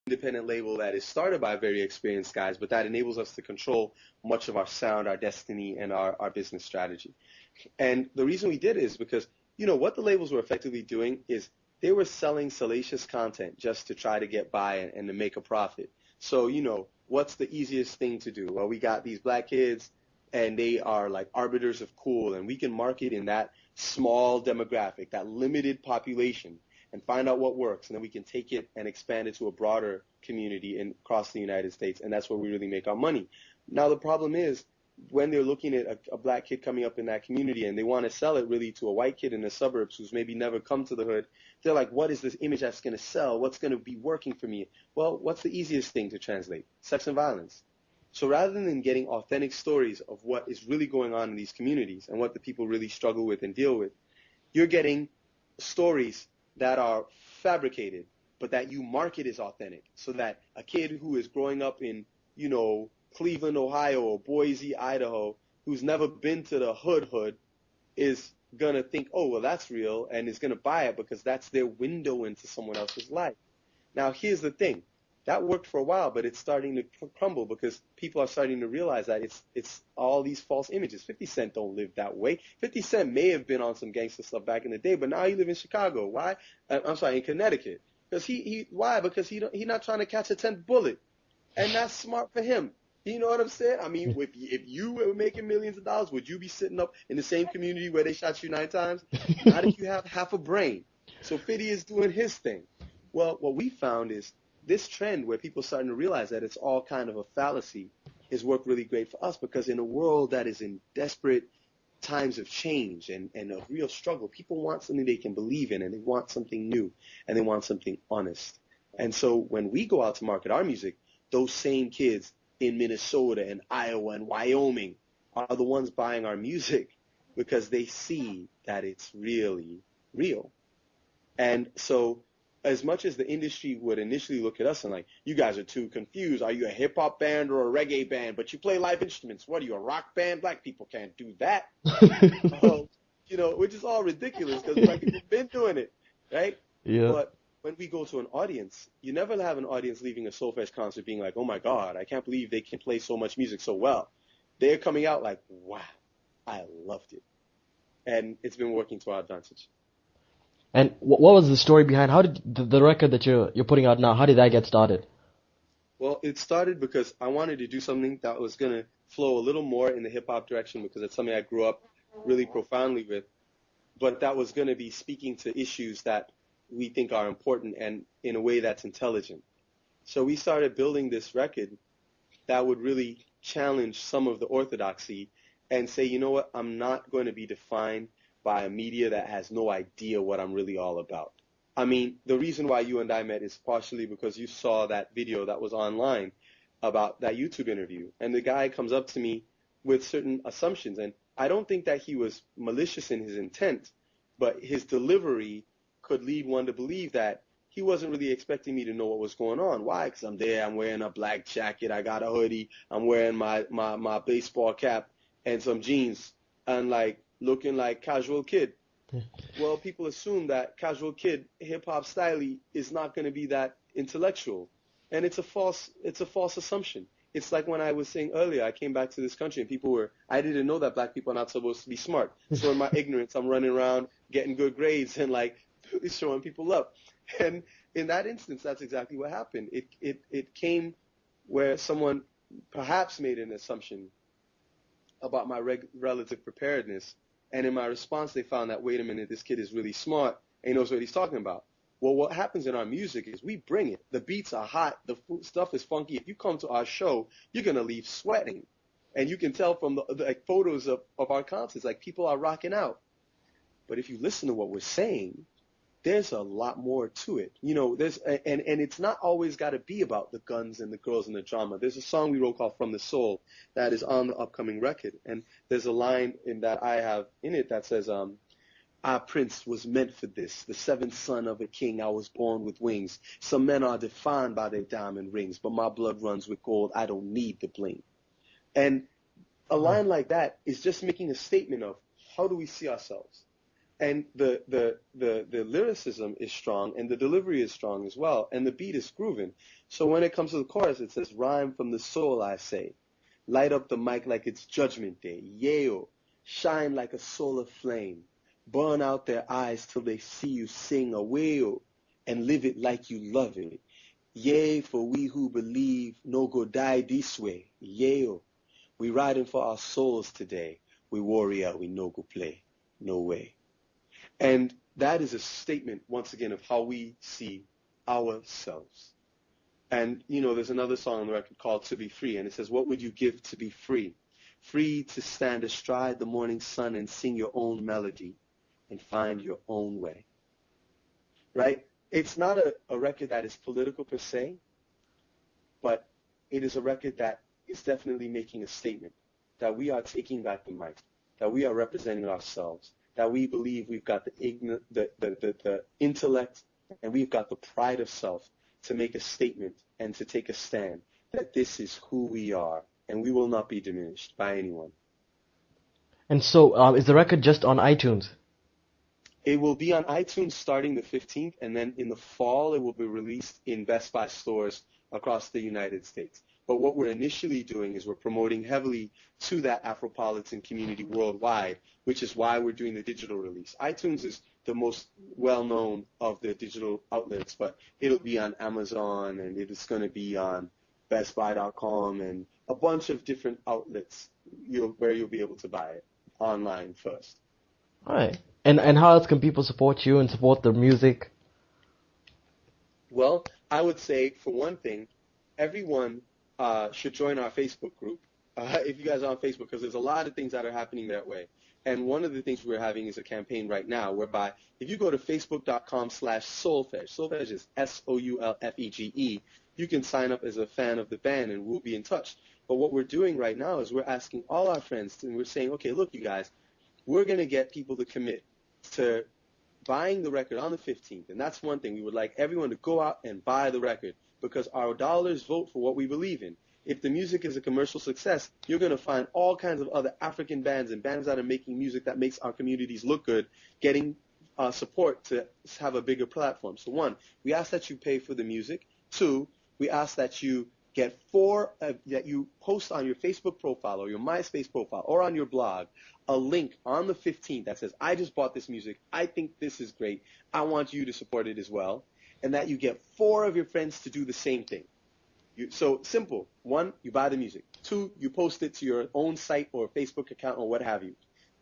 independent label that is started by very experienced guys, but that enables us to control much of our sound, our destiny, and our business strategy. And the reason we did it is because, what the labels were effectively doing is they were selling salacious content just to try to get by and to make a profit. So, what's the easiest thing to do? Well, we got these black kids, and they are like arbiters of cool, and we can market in that small demographic, that limited population, and find out what works, and then we can take it and expand it to a broader community across the United States, and that's where we really make our money. Now, the problem is when they're looking at a black kid coming up in that community and they want to sell it really to a white kid in the suburbs who's maybe never come to the hood, they're like, what is this image that's going to sell? What's going to be working for me? Well, what's the easiest thing to translate? Sex and violence. So rather than getting authentic stories of what is really going on in these communities and what the people really struggle with and deal with, you're getting stories that are fabricated, but that you market as authentic, so that a kid who is growing up in, Cleveland, Ohio, or Boise, Idaho, who's never been to the hood is going to think, oh, well, that's real, and is going to buy it because that's their window into someone else's life. Now, here's the thing. That worked for a while, but it's starting to crumble because people are starting to realize that it's all these false images. 50 Cent don't live that way. 50 Cent may have been on some gangster stuff back in the day, but now he lives in Chicago. Why? In Connecticut. Because why? Because he's not trying to catch a 10th bullet. And that's smart for him. You know what I'm saying? I mean, if you were making millions of dollars, would you be sitting up in the same community where they shot you 9 times? Not if you have half a brain. So 50 is doing his thing. Well, what we found is this trend where people are starting to realize that it's all kind of a fallacy has worked really great for us, because in a world that is in desperate times of change and of real struggle, people want something they can believe in, and they want something new, and they want something honest. And so when we go out to market our music, those same kids in Minnesota and Iowa and Wyoming are the ones buying our music because they see that it's really real. And so as much as the industry would initially look at us and like, you guys are too confused. Are you a hip-hop band or a reggae band? But you play live instruments. What are you, a rock band? Black people can't do that. Which is all ridiculous because black people have been doing it, right? Yeah. But when we go to an audience, you never have an audience leaving a Soulfege concert being like, oh, my God, I can't believe they can play so much music so well. They're coming out like, wow, I loved it. And it's been working to our advantage. And what was the story behind, how did the record that you're putting out now, how did that get started? Well, it started because I wanted to do something that was going to flow a little more in the hip-hop direction, because it's something I grew up really profoundly with, but that was going to be speaking to issues that we think are important and in a way that's intelligent. So we started building this record that would really challenge some of the orthodoxy and say, you know what, I'm not going to be defined by a media that has no idea what I'm really all about. I mean, the reason why you and I met is partially because you saw that video that was online about that YouTube interview. And the guy comes up to me with certain assumptions. And I don't think that he was malicious in his intent, but his delivery could lead one to believe that he wasn't really expecting me to know what was going on. Why? Because I'm there, I'm wearing a black jacket, I got a hoodie, I'm wearing my baseball cap and some jeans, and like looking like casual kid. Well, people assume that casual kid, hip-hop style is not going to be that intellectual. And it's a false assumption. It's like when I was saying earlier, I came back to this country and I didn't know that black people are not supposed to be smart. So in my ignorance, I'm running around getting good grades and like showing people love. And in that instance, that's exactly what happened. It came where someone perhaps made an assumption about my relative preparedness. And in my response, they found that, wait a minute, this kid is really smart and he knows what he's talking about. Well, what happens in our music is we bring it. The beats are hot. The stuff is funky. If you come to our show, you're going to leave sweating. And you can tell from the photos of our concerts, like people are rocking out. But if you listen to what we're saying, there's a lot more to it. You know, and it's not always got to be about the guns and the girls and the drama. There's a song we wrote called From the Soul that is on the upcoming record. And there's a line in that I have in it that says, our prince was meant for this, the seventh son of a king. I was born with wings. Some men are defined by their diamond rings, but my blood runs with gold. I don't need the bling. And a line like that is just making a statement of how do we see ourselves? And the lyricism is strong, and the delivery is strong as well, and the beat is grooving. So when it comes to the chorus, it says, rhyme from the soul, I say. Light up the mic like it's judgment day. Yeo, shine like a solar flame. Burn out their eyes till they see you sing a wail, and live it like you love it. Yea, for we who believe no go die this way. Yeo, we riding for our souls today. We warrior, we no go play. No way. And that is a statement, once again, of how we see ourselves. And, there's another song on the record called To Be Free, and it says, what would you give to be free? Free to stand astride the morning sun and sing your own melody and find your own way. Right? It's not a record that is political per se, but it is a record that is definitely making a statement that we are taking back the mic, that we are representing ourselves, that we believe we've got the intellect and we've got the pride of self to make a statement and to take a stand that this is who we are and we will not be diminished by anyone. And so, is the record just on iTunes? It will be on iTunes starting the 15th, and then in the fall it will be released in Best Buy stores across the United States. But what we're initially doing is we're promoting heavily to that Afropolitan community worldwide, which is why we're doing the digital release. iTunes is the most well-known of the digital outlets, but it'll be on Amazon, and it's going to be on BestBuy.com and a bunch of different outlets where you'll be able to buy it online first. All right. And how else can people support you and support the music? Well, I would say, for one thing, everyone should join our Facebook group, if you guys are on Facebook, because there's a lot of things that are happening that way. And one of the things we're having is a campaign right now whereby if you go to facebook.com/Soulfege, Soulfege is Soulfege, you can sign up as a fan of the band and we'll be in touch. But what we're doing right now is we're asking all our friends, and we're saying, okay, look, you guys, we're going to get people to commit to buying the record on the 15th. And that's one thing. We would like everyone to go out and buy the record because our dollars vote for what we believe in. If the music is a commercial success, you're going to find all kinds of other African bands and bands that are making music that makes our communities look good, getting support to have a bigger platform. So one, we ask that you pay for the music. Two, we ask that you get that you post on your Facebook profile or your MySpace profile or on your blog a link on the 15th that says, I just bought this music. I think this is great. I want you to support it as well. And that you get 4 of your friends to do the same thing. So simple. 1, you buy the music. 2, you post it to your own site or Facebook account or what have you.